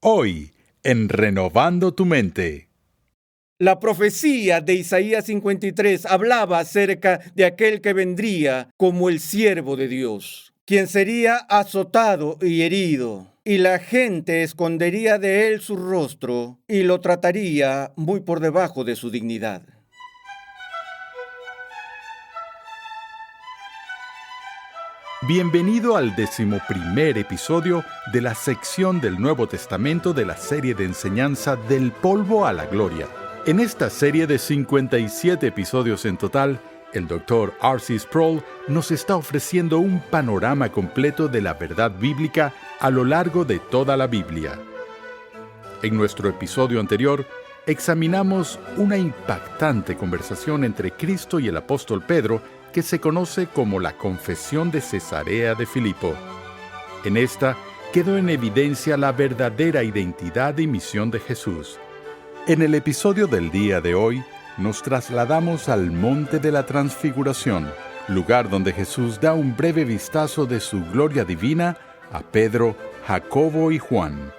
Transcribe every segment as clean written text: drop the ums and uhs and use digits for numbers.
Hoy, en Renovando tu Mente. La profecía de Isaías 53 hablaba acerca de aquel que vendría como el siervo de Dios, quien sería azotado y herido, y la gente escondería de él su rostro y lo trataría muy por debajo de su dignidad. Bienvenido al 11º episodio de la sección del Nuevo Testamento de la serie de enseñanza Del polvo a la gloria. En esta serie de 57 episodios en total, el Dr. R.C. Sproul nos está ofreciendo un panorama completo de la verdad bíblica a lo largo de toda la Biblia. En nuestro episodio anterior, examinamos una impactante conversación entre Cristo y el apóstol Pedro que se conoce como la Confesión de Cesarea de Filipo. En esta quedó en evidencia la verdadera identidad y misión de Jesús. En el episodio del día de hoy, nos trasladamos al Monte de la Transfiguración, lugar donde Jesús da un breve vistazo de su gloria divina a Pedro, Jacobo y Juan.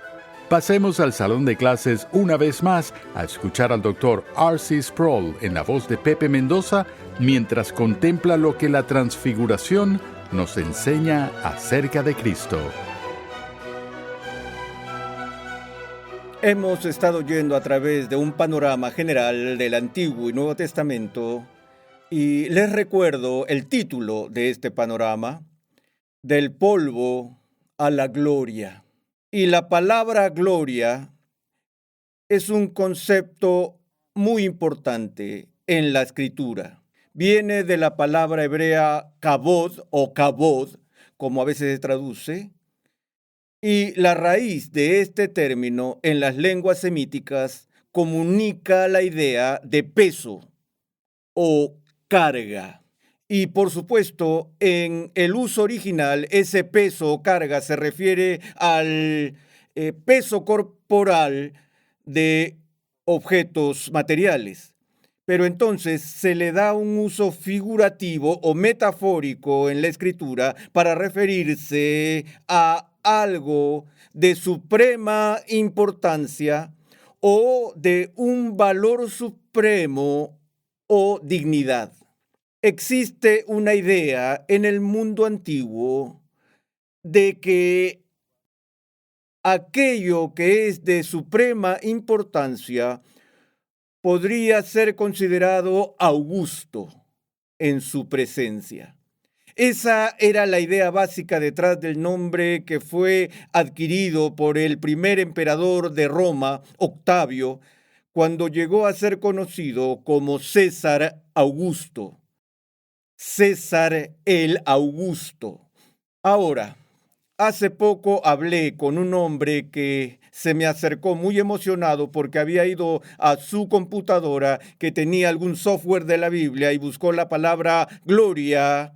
Pasemos al salón de clases una vez más a escuchar al Dr. R.C. Sproul en la voz de Pepe Mendoza mientras contempla lo que la transfiguración nos enseña acerca de Cristo. Hemos estado yendo a través de un panorama general del Antiguo y Nuevo Testamento y les recuerdo el título de este panorama: Del polvo a la gloria. Y la palabra gloria es un concepto muy importante en la Escritura. Viene de la palabra hebrea kabod o kabod, como a veces se traduce, y la raíz de este término en las lenguas semíticas comunica la idea de peso o carga. Y por supuesto, en el uso original, ese peso o carga se refiere al peso corporal de objetos materiales. Pero entonces se le da un uso figurativo o metafórico en la escritura para referirse a algo de suprema importancia o de un valor supremo o dignidad. Existe una idea en el mundo antiguo de que aquello que es de suprema importancia podría ser considerado augusto en su presencia. Esa era la idea básica detrás del nombre que fue adquirido por el primer emperador de Roma, Octavio, cuando llegó a ser conocido como César Augusto. César el Augusto. Ahora, hace poco hablé con un hombre que se me acercó muy emocionado porque había ido a su computadora que tenía algún software de la Biblia y buscó la palabra gloria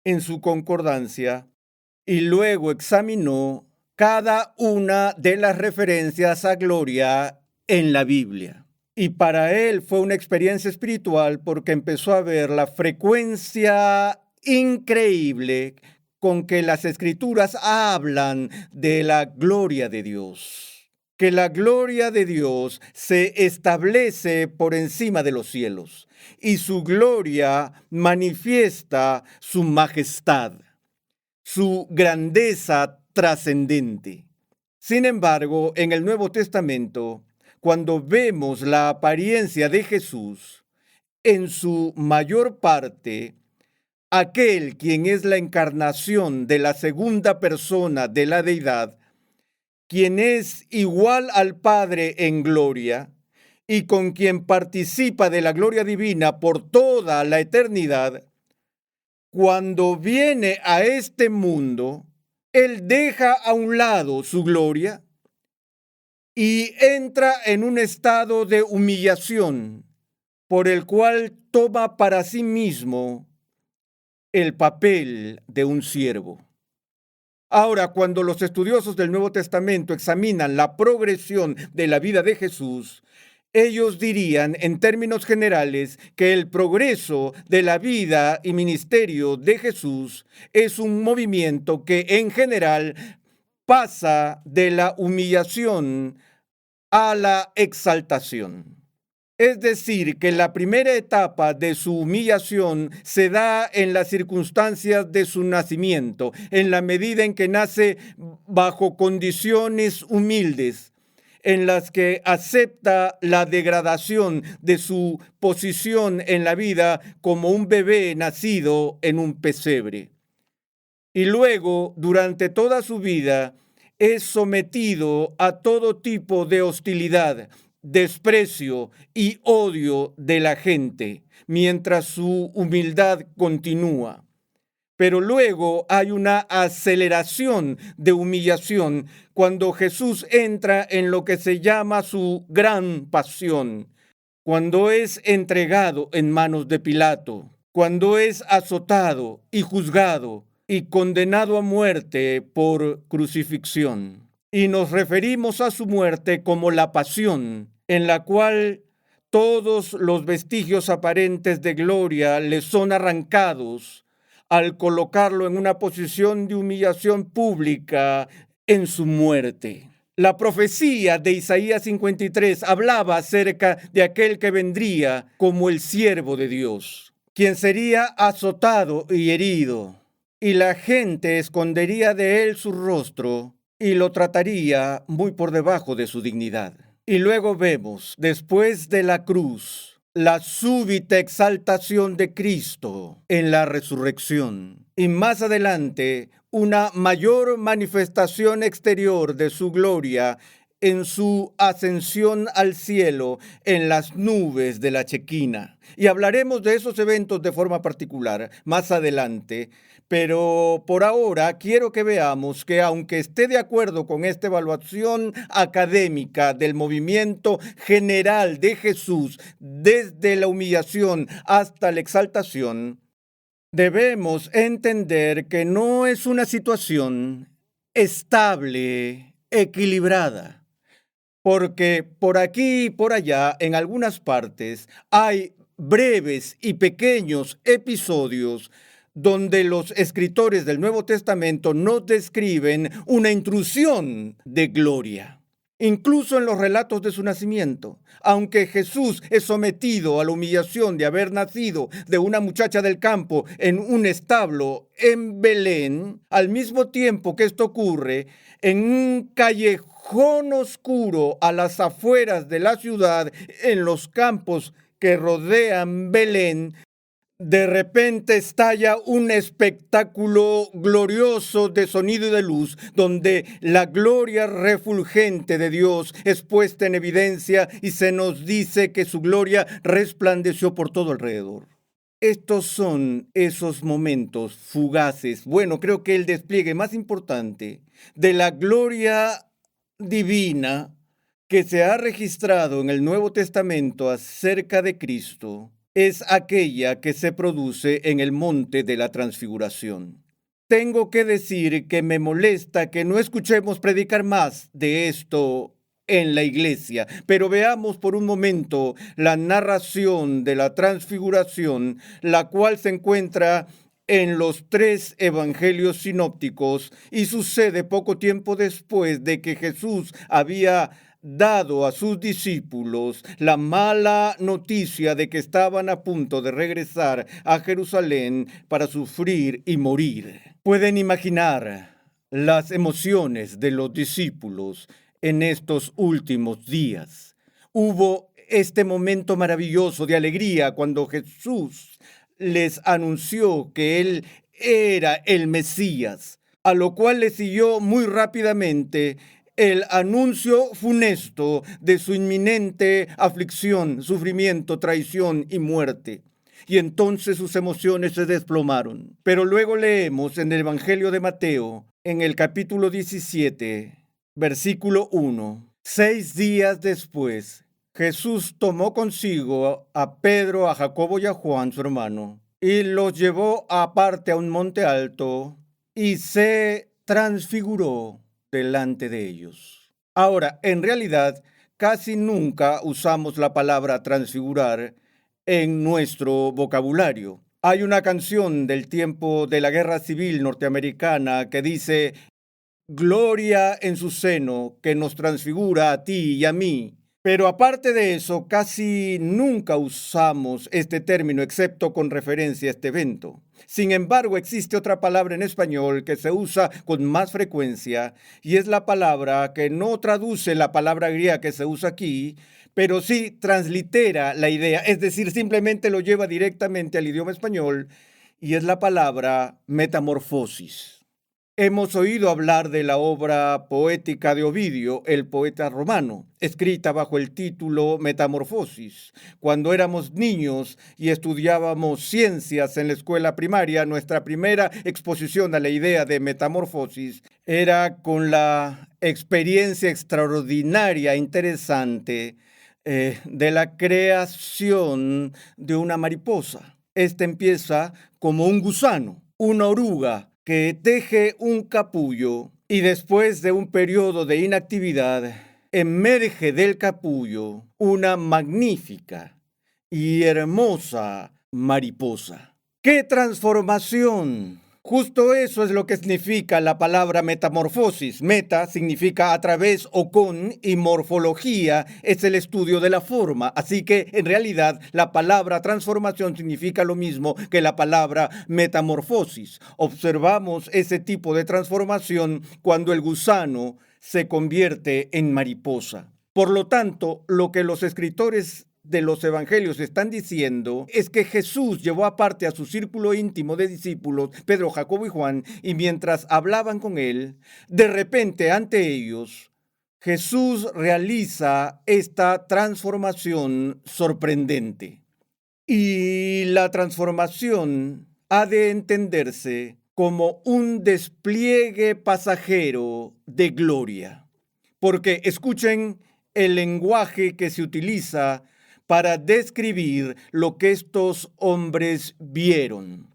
en su concordancia y luego examinó cada una de las referencias a gloria en la Biblia. Y para él fue una experiencia espiritual porque empezó a ver la frecuencia increíble con que las escrituras hablan de la gloria de Dios. Que la gloria de Dios se establece por encima de los cielos y su gloria manifiesta su majestad, su grandeza trascendente. Sin embargo, en el Nuevo Testamento, cuando vemos la apariencia de Jesús, en su mayor parte, aquel quien es la encarnación de la segunda persona de la deidad, quien es igual al Padre en gloria y con quien participa de la gloria divina por toda la eternidad, cuando viene a este mundo, Él deja a un lado su gloria y entra en un estado de humillación por el cual toma para sí mismo el papel de un siervo. Ahora, cuando los estudiosos del Nuevo Testamento examinan la progresión de la vida de Jesús, ellos dirían, en términos generales, que el progreso de la vida y ministerio de Jesús es un movimiento que, en general, pasa de la humillación a la exaltación. Es decir, que la primera etapa de su humillación se da en las circunstancias de su nacimiento, en la medida en que nace bajo condiciones humildes, en las que acepta la degradación de su posición en la vida como un bebé nacido en un pesebre. Y luego, durante toda su vida, es sometido a todo tipo de hostilidad, desprecio y odio de la gente, mientras su humildad continúa. Pero luego hay una aceleración de humillación cuando Jesús entra en lo que se llama su gran pasión, cuando es entregado en manos de Pilato, cuando es azotado y juzgado y condenado a muerte por crucifixión. Y nos referimos a su muerte como la pasión, en la cual todos los vestigios aparentes de gloria le son arrancados al colocarlo en una posición de humillación pública en su muerte. La profecía de Isaías 53 hablaba acerca de aquel que vendría como el siervo de Dios, quien sería azotado y herido, y la gente escondería de él su rostro y lo trataría muy por debajo de su dignidad. Y luego vemos, después de la cruz, la súbita exaltación de Cristo en la resurrección. Y más adelante, una mayor manifestación exterior de su gloria en su ascensión al cielo en las nubes de la Chequina. Y hablaremos de esos eventos de forma particular más adelante, pero por ahora quiero que veamos que aunque esté de acuerdo con esta evaluación académica del movimiento general de Jesús desde la humillación hasta la exaltación, debemos entender que no es una situación estable, equilibrada, porque por aquí y por allá, en algunas partes, hay breves y pequeños episodios donde los escritores del Nuevo Testamento nos describen una intrusión de gloria. Incluso en los relatos de su nacimiento, aunque Jesús es sometido a la humillación de haber nacido de una muchacha del campo en un establo en Belén, al mismo tiempo que esto ocurre en un callejón oscuro a las afueras de la ciudad, en los campos que rodean Belén, de repente estalla un espectáculo glorioso de sonido y de luz, donde la gloria refulgente de Dios es puesta en evidencia y se nos dice que su gloria resplandeció por todo alrededor. Estos son esos momentos fugaces, bueno, creo que el despliegue más importante de la gloria divina que se ha registrado en el Nuevo Testamento acerca de Cristo es aquella que se produce en el monte de la transfiguración. Tengo que decir que me molesta que no escuchemos predicar más de esto en la iglesia, pero veamos por un momento la narración de la transfiguración, la cual se encuentra en los 3 evangelios sinópticos y sucede poco tiempo después de que Jesús había dado a sus discípulos la mala noticia de que estaban a punto de regresar a Jerusalén para sufrir y morir. Pueden imaginar las emociones de los discípulos en estos últimos días. Hubo este momento maravilloso de alegría cuando Jesús les anunció que Él era el Mesías, a lo cual le siguió muy rápidamente el anuncio funesto de su inminente aflicción, sufrimiento, traición y muerte. Y entonces sus emociones se desplomaron. Pero luego leemos en el Evangelio de Mateo, en el capítulo 17, versículo 1. 6 días después, Jesús tomó consigo a Pedro, a Jacobo y a Juan, su hermano, y los llevó aparte a un monte alto y se transfiguró delante de ellos. Ahora, en realidad, casi nunca usamos la palabra transfigurar en nuestro vocabulario. Hay una canción del tiempo de la Guerra Civil norteamericana que dice: gloria en su seno que nos transfigura a ti y a mí. Pero aparte de eso, casi nunca usamos este término excepto con referencia a este evento. Sin embargo, existe otra palabra en español que se usa con más frecuencia y es la palabra que no traduce la palabra griega que se usa aquí, pero sí translitera la idea, es decir, simplemente lo lleva directamente al idioma español y es la palabra metamorfosis. Hemos oído hablar de la obra poética de Ovidio, el poeta romano, escrita bajo el título Metamorfosis. Cuando éramos niños y estudiábamos ciencias en la escuela primaria, nuestra primera exposición a la idea de metamorfosis era con la experiencia extraordinaria, interesante, de la creación de una mariposa. Esta empieza como un gusano, una oruga, que teje un capullo y después de un periodo de inactividad emerge del capullo una magnífica y hermosa mariposa. ¡Qué transformación! Justo eso es lo que significa la palabra metamorfosis. Meta significa a través o con, y morfología es el estudio de la forma. Así que en realidad la palabra transformación significa lo mismo que la palabra metamorfosis. Observamos ese tipo de transformación cuando el gusano se convierte en mariposa. Por lo tanto, lo que los escritores de los evangelios están diciendo es que Jesús llevó aparte a su círculo íntimo de discípulos, Pedro, Jacobo y Juan, y mientras hablaban con él, de repente ante ellos, Jesús realiza esta transformación sorprendente. Y la transformación ha de entenderse como un despliegue pasajero de gloria. Porque escuchen el lenguaje que se utiliza para describir lo que estos hombres vieron.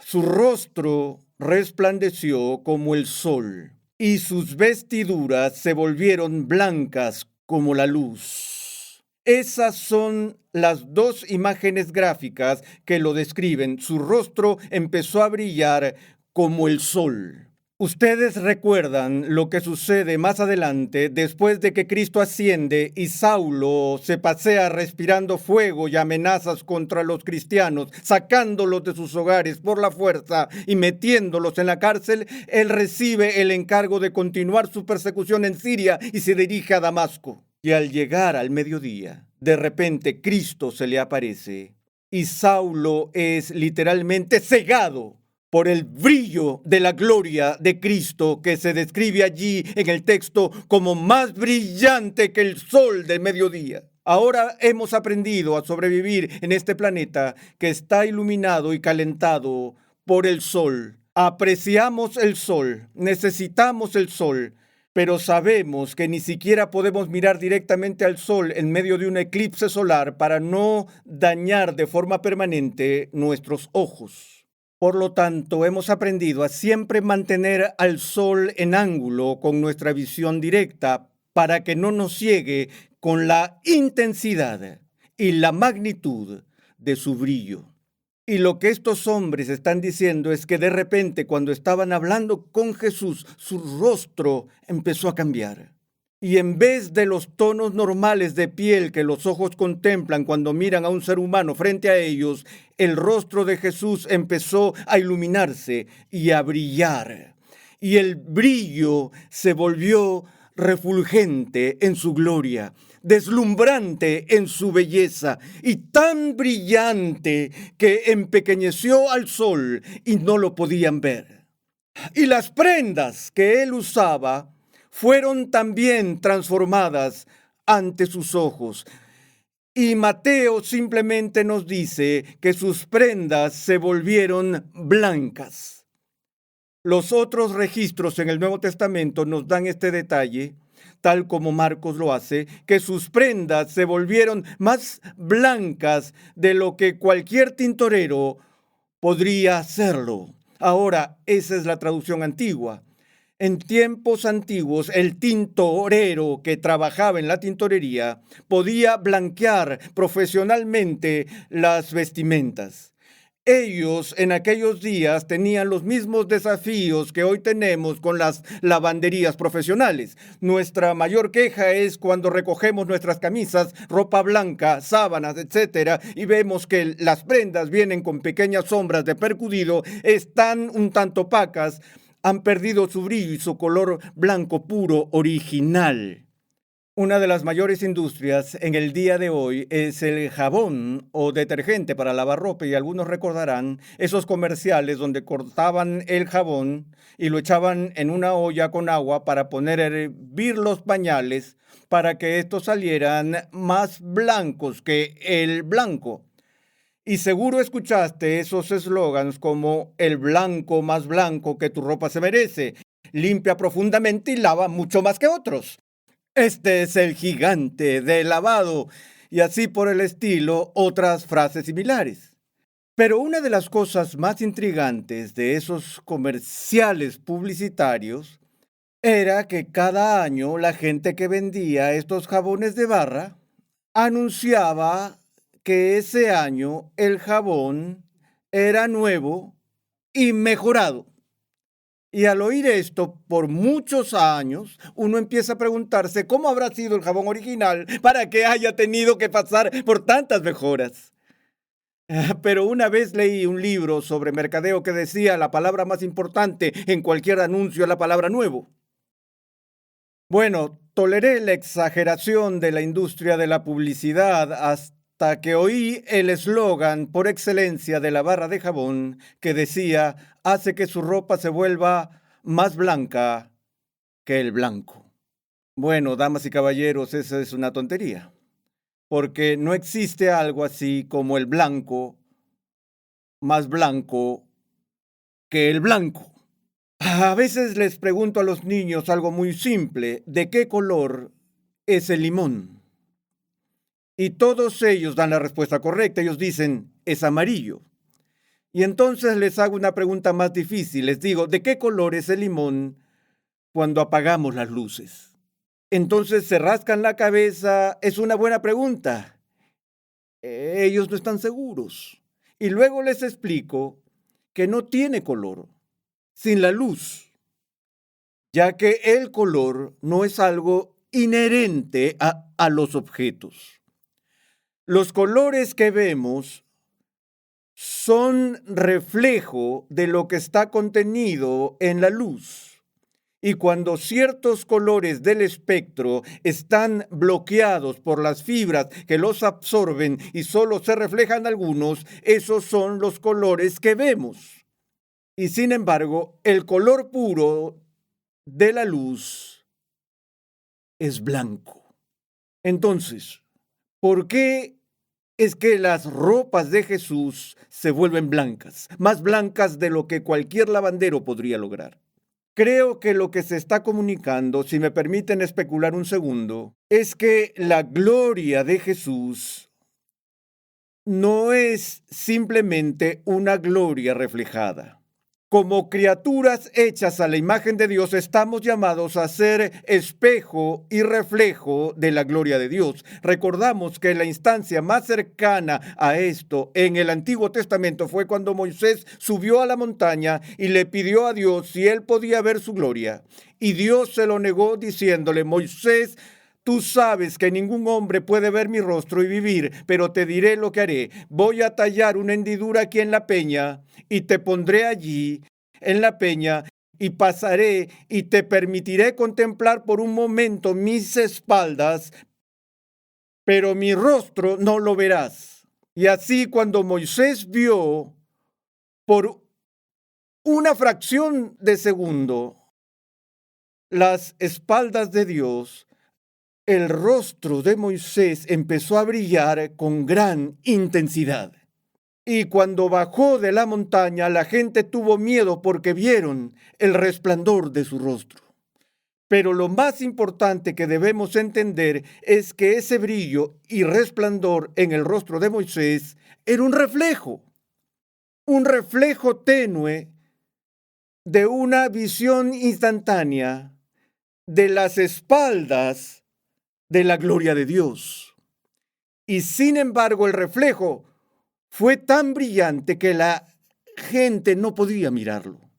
Su rostro resplandeció como el sol, y sus vestiduras se volvieron blancas como la luz. Esas son las dos imágenes gráficas que lo describen. Su rostro empezó a brillar como el sol. Ustedes recuerdan lo que sucede más adelante después de que Cristo asciende y Saulo se pasea respirando fuego y amenazas contra los cristianos, sacándolos de sus hogares por la fuerza y metiéndolos en la cárcel. Él recibe el encargo de continuar su persecución en Siria y se dirige a Damasco. Y al llegar al mediodía, de repente Cristo se le aparece y Saulo es literalmente cegado por el brillo de la gloria de Cristo que se describe allí en el texto como más brillante que el sol del mediodía. Ahora hemos aprendido a sobrevivir en este planeta que está iluminado y calentado por el sol. Apreciamos el sol, necesitamos el sol, pero sabemos que ni siquiera podemos mirar directamente al sol en medio de un eclipse solar para no dañar de forma permanente nuestros ojos. Por lo tanto, hemos aprendido a siempre mantener al sol en ángulo con nuestra visión directa para que no nos ciegue con la intensidad y la magnitud de su brillo. Y lo que estos hombres están diciendo es que de repente, cuando estaban hablando con Jesús, su rostro empezó a cambiar. Y en vez de los tonos normales de piel que los ojos contemplan cuando miran a un ser humano frente a ellos, el rostro de Jesús empezó a iluminarse y a brillar. Y el brillo se volvió refulgente en su gloria, deslumbrante en su belleza y tan brillante que empequeñeció al sol y no lo podían ver. Y las prendas que él usaba fueron también transformadas ante sus ojos. Y Mateo simplemente nos dice que sus prendas se volvieron blancas. Los otros registros en el Nuevo Testamento nos dan este detalle, tal como Marcos lo hace, que sus prendas se volvieron más blancas de lo que cualquier tintorero podría hacerlo. Ahora, esa es la traducción antigua. En tiempos antiguos, el tintorero que trabajaba en la tintorería podía blanquear profesionalmente las vestimentas. Ellos en aquellos días tenían los mismos desafíos que hoy tenemos con las lavanderías profesionales. Nuestra mayor queja es cuando recogemos nuestras camisas, ropa blanca, sábanas, etcétera, y vemos que las prendas vienen con pequeñas sombras de percudido, están un tanto opacas, han perdido su brillo y su color blanco puro original. Una de las mayores industrias en el día de hoy es el jabón o detergente para lavar ropa, y algunos recordarán esos comerciales donde cortaban el jabón y lo echaban en una olla con agua para poner a hervir los pañales para que estos salieran más blancos que el blanco. Y seguro escuchaste esos eslogans como el blanco más blanco que tu ropa se merece, limpia profundamente y lava mucho más que otros. Este es el gigante de lavado, y así por el estilo, otras frases similares. Pero una de las cosas más intrigantes de esos comerciales publicitarios era que cada año la gente que vendía estos jabones de barra anunciaba que ese año el jabón era nuevo y mejorado. Y al oír esto por muchos años, uno empieza a preguntarse cómo habrá sido el jabón original para que haya tenido que pasar por tantas mejoras. Pero una vez leí un libro sobre mercadeo que decía la palabra más importante en cualquier anuncio es la palabra nuevo. Bueno, toleré la exageración de la industria de la publicidad hasta que oí el eslogan por excelencia de la barra de jabón que decía: hace que su ropa se vuelva más blanca que el blanco. Bueno, damas y caballeros, esa es una tontería, porque no existe algo así como el blanco más blanco que el blanco. A veces les pregunto a los niños algo muy simple: ¿de qué color es el limón? Y todos ellos dan la respuesta correcta. Ellos dicen: es amarillo. Y entonces les hago una pregunta más difícil. Les digo: ¿de qué color es el limón cuando apagamos las luces? Entonces se rascan la cabeza. Es una buena pregunta. Ellos no están seguros. Y luego les explico que no tiene color sin la luz, ya que el color no es algo inherente a los objetos. Los colores que vemos son reflejo de lo que está contenido en la luz. Y cuando ciertos colores del espectro están bloqueados por las fibras que los absorben y solo se reflejan algunos, esos son los colores que vemos. Y sin embargo, el color puro de la luz es blanco. Entonces, ¿por qué es que las ropas de Jesús se vuelven blancas, más blancas de lo que cualquier lavandero podría lograr? Creo que lo que se está comunicando, si me permiten especular un segundo, es que la gloria de Jesús no es simplemente una gloria reflejada. Como criaturas hechas a la imagen de Dios, estamos llamados a ser espejo y reflejo de la gloria de Dios. Recordamos que la instancia más cercana a esto en el Antiguo Testamento fue cuando Moisés subió a la montaña y le pidió a Dios si él podía ver su gloria. Y Dios se lo negó diciéndole: Moisés, tú sabes que ningún hombre puede ver mi rostro y vivir, pero te diré lo que haré. Voy a tallar una hendidura aquí en la peña y te pondré allí en la peña y pasaré y te permitiré contemplar por un momento mis espaldas, pero mi rostro no lo verás. Y así cuando Moisés vio por una fracción de segundo las espaldas de Dios, el rostro de Moisés empezó a brillar con gran intensidad. Y cuando bajó de la montaña, la gente tuvo miedo porque vieron el resplandor de su rostro. Pero lo más importante que debemos entender es que ese brillo y resplandor en el rostro de Moisés era un reflejo tenue de una visión instantánea de las espaldas de la gloria de Dios. Y sin embargo, el reflejo Fue tan brillante que la gente no podía mirarlo.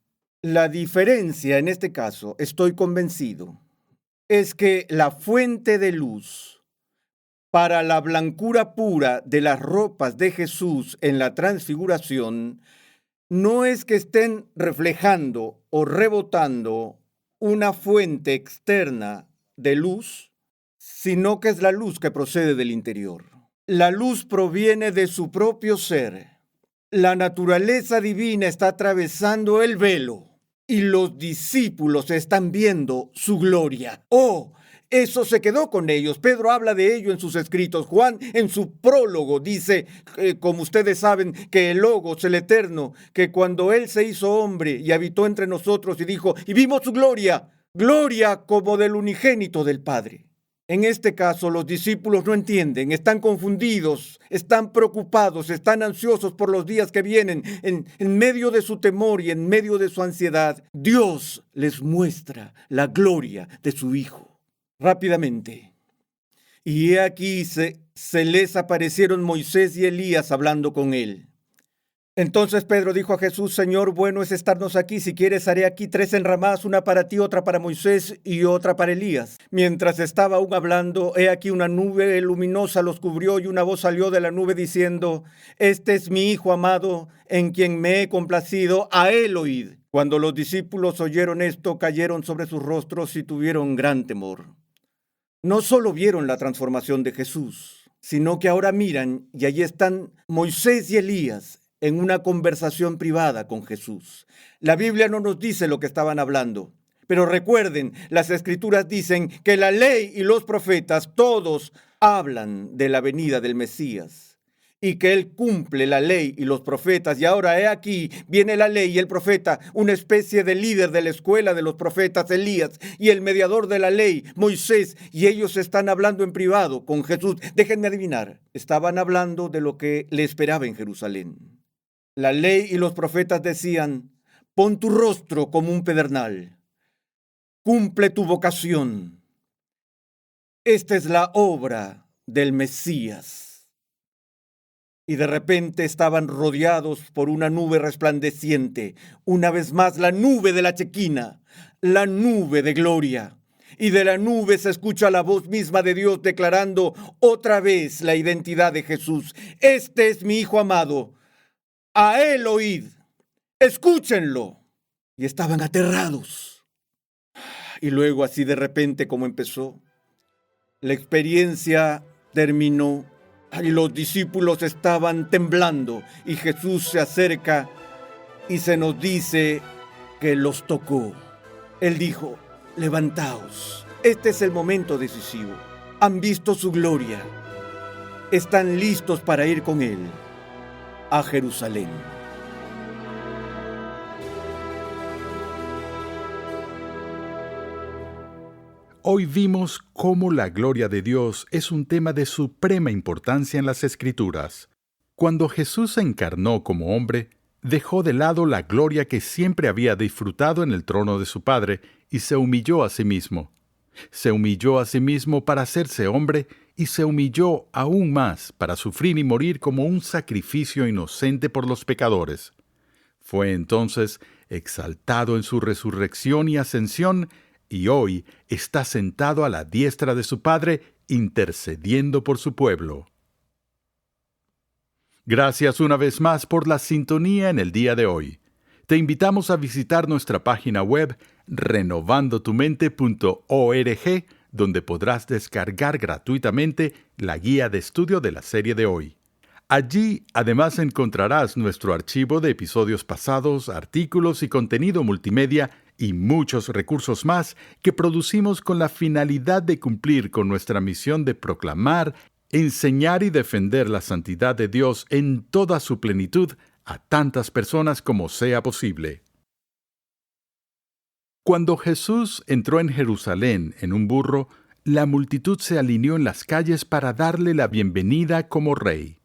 La diferencia en este caso, estoy convencido, es que la fuente de luz para la blancura pura de las ropas de Jesús en la transfiguración no es que estén reflejando o rebotando una fuente externa de luz, sino que es la luz que procede del interior. La luz proviene de su propio ser. La naturaleza divina está atravesando el velo y los discípulos están viendo su gloria. ¡Oh! Eso se quedó con ellos. Pedro habla de ello en sus escritos. Juan en su prólogo dice, como ustedes saben, que el Logos, el Eterno, que cuando Él se hizo hombre y habitó entre nosotros y dijo, y vimos su gloria, gloria como del unigénito del Padre. En este caso, los discípulos no entienden, están confundidos, están preocupados, están ansiosos por los días que vienen. En medio de su temor y en medio de su ansiedad, Dios les muestra la gloria de su Hijo. Rápidamente. Y he aquí se les aparecieron Moisés y Elías hablando con él. Entonces Pedro dijo a Jesús, Señor, bueno es estarnos aquí. Si quieres, haré aquí 3 enramadas, una para ti, otra para Moisés y otra para Elías. Mientras estaba aún hablando, he aquí una nube luminosa los cubrió y una voz salió de la nube diciendo, este es mi Hijo amado, en quien me he complacido, a él oíd. Cuando los discípulos oyeron esto, cayeron sobre sus rostros y tuvieron gran temor. No solo vieron la transformación de Jesús, sino que ahora miran y allí están Moisés y Elías en una conversación privada con Jesús. La Biblia no nos dice lo que estaban hablando, pero recuerden, las Escrituras dicen que la ley y los profetas todos hablan de la venida del Mesías y que Él cumple la ley y los profetas. Y ahora he aquí, viene la ley y el profeta, una especie de líder de la escuela de los profetas, Elías, y el mediador de la ley, Moisés, y ellos están hablando en privado con Jesús. Déjenme adivinar, estaban hablando de lo que le esperaba en Jerusalén. La ley y los profetas decían, pon tu rostro como un pedernal, cumple tu vocación. Esta es la obra del Mesías. Y de repente estaban rodeados por una nube resplandeciente, una vez más la nube de la Chequina, la nube de gloria. Y de la nube se escucha la voz misma de Dios declarando otra vez la identidad de Jesús. Este es mi Hijo amado, a él oíd, escúchenlo. Y estaban aterrados. Y luego así de repente como empezó, la experiencia terminó. Y los discípulos estaban temblando y Jesús se acerca y se nos dice que los tocó. Él dijo, levantaos, este es el momento decisivo. Han visto su gloria, están listos para ir con Él a Jerusalén. Hoy vimos cómo la gloria de Dios es un tema de suprema importancia en las Escrituras. Cuando Jesús se encarnó como hombre, dejó de lado la gloria que siempre había disfrutado en el trono de su Padre y se humilló a sí mismo. Se humilló a sí mismo para hacerse hombre y se humilló aún más para sufrir y morir como un sacrificio inocente por los pecadores. Fue entonces exaltado en su resurrección y ascensión, y hoy está sentado a la diestra de su Padre, intercediendo por su pueblo. Gracias una vez más por la sintonía en el día de hoy. Te invitamos a visitar nuestra página web renovandotumente.org, donde podrás descargar gratuitamente la guía de estudio de la serie de hoy. Allí, además, encontrarás nuestro archivo de episodios pasados, artículos y contenido multimedia y muchos recursos más que producimos con la finalidad de cumplir con nuestra misión de proclamar, enseñar y defender la santidad de Dios en toda su plenitud a tantas personas como sea posible. Cuando Jesús entró en Jerusalén en un burro, la multitud se alineó en las calles para darle la bienvenida como rey.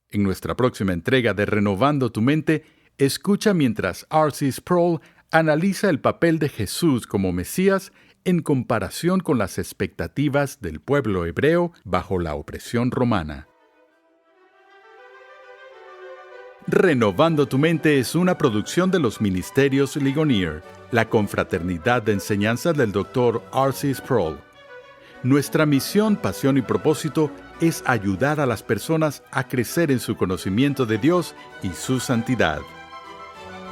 En nuestra próxima entrega de Renovando tu Mente, escucha mientras R.C. Sproul analiza el papel de Jesús como Mesías en comparación con las expectativas del pueblo hebreo bajo la opresión romana. Renovando tu Mente es una producción de los Ministerios Ligonier, la confraternidad de enseñanza del Dr. R.C. Sproul. Nuestra misión, pasión y propósito es ayudar a las personas a crecer en su conocimiento de Dios y su santidad.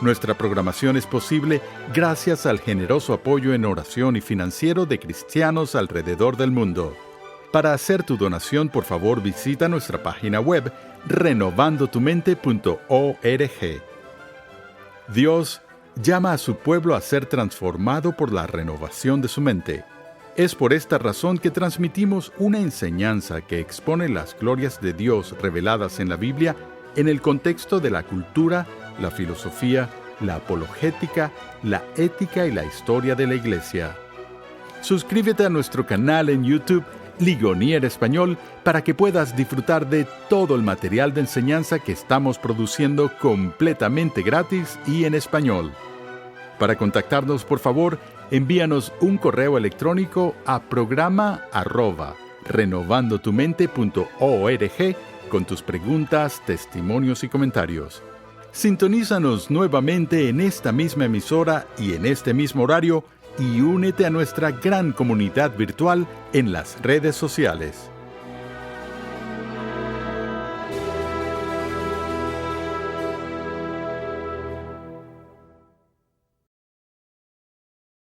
Nuestra programación es posible gracias al generoso apoyo en oración y financiero de cristianos alrededor del mundo. Para hacer tu donación, por favor, visita nuestra página web renovandotumente.org. Dios llama a su pueblo a ser transformado por la renovación de su mente. Es por esta razón que transmitimos una enseñanza que expone las glorias de Dios reveladas en la Biblia en el contexto de la cultura, la filosofía, la apologética, la ética y la historia de la Iglesia. Suscríbete a nuestro canal en YouTube Ligonier Español para que puedas disfrutar de todo el material de enseñanza que estamos produciendo completamente gratis y en español. Para contactarnos, por favor, envíanos un correo electrónico a programa@renovandotumente.org con tus preguntas, testimonios y comentarios. Sintonízanos nuevamente en esta misma emisora y en este mismo horario y únete a nuestra gran comunidad virtual en las redes sociales.